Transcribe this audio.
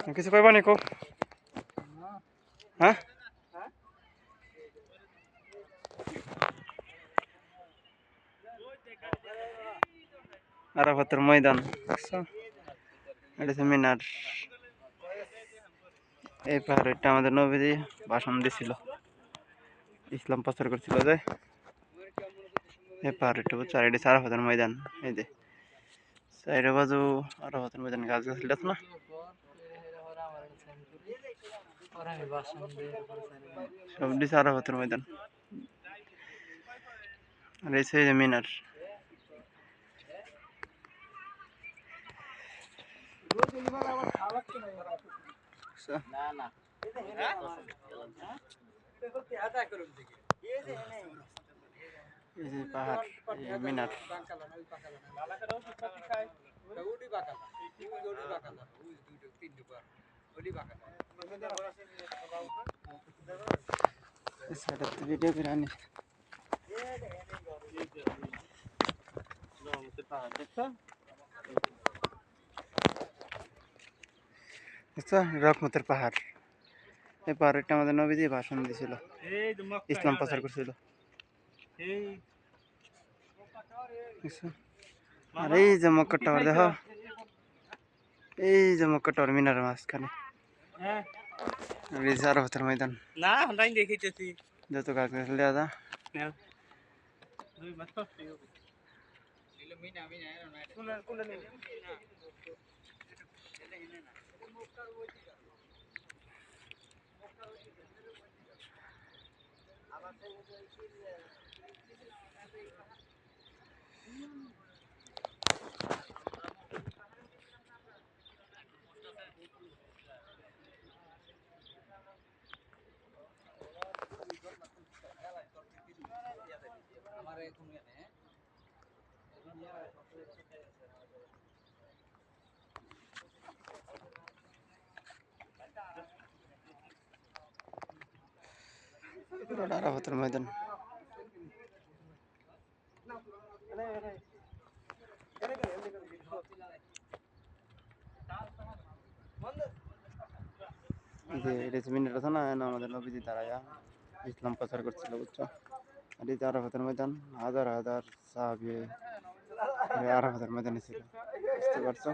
কিছু কইবা নি কো হ্যাঁ আরাফাতের ময়দান দেখছো এটা হচ্ছে মিনার এই পাহাড়টা আমাদের নবীজি ভাষণ দিছিল ইসলাম প্রচার করছিল যে এই পাহাড়টা বুঝছো আর এটা আরাফাতের ময়দান এই যে চাইরে বাজু আরাফাতের ময়দান গাছ গাছালি আছে না সব দিছে আরাফাতের ময়দান আর এই যে মিনার এই যে পাহাড় এই মিনার ভিডিও করে আনি রহমতের পাহাড় এই পাহাড়টা আমাদের নবীজি ভাষণ দিছিল ইসলাম প্রচার করছিল আর এই যে মক্কা টাওয়ার দেখো এই যে মক্কা টাওয়ার মিনারের মাঝখানে আরাফাতের ময়দান না নাই দেখিতেছি যত গাছ গাছালি আছে আরাফাতের ময়দান মিনিট আছে না আমাদের নবীজি দাঁড়ায়া ইসলাম প্রচার করছিল বুঝছো আর এই যে আরাফাতের ময়দান হাজার হাজার সাহাবী আরাফাতের ময়দানে ছিল বুঝতে পারছো।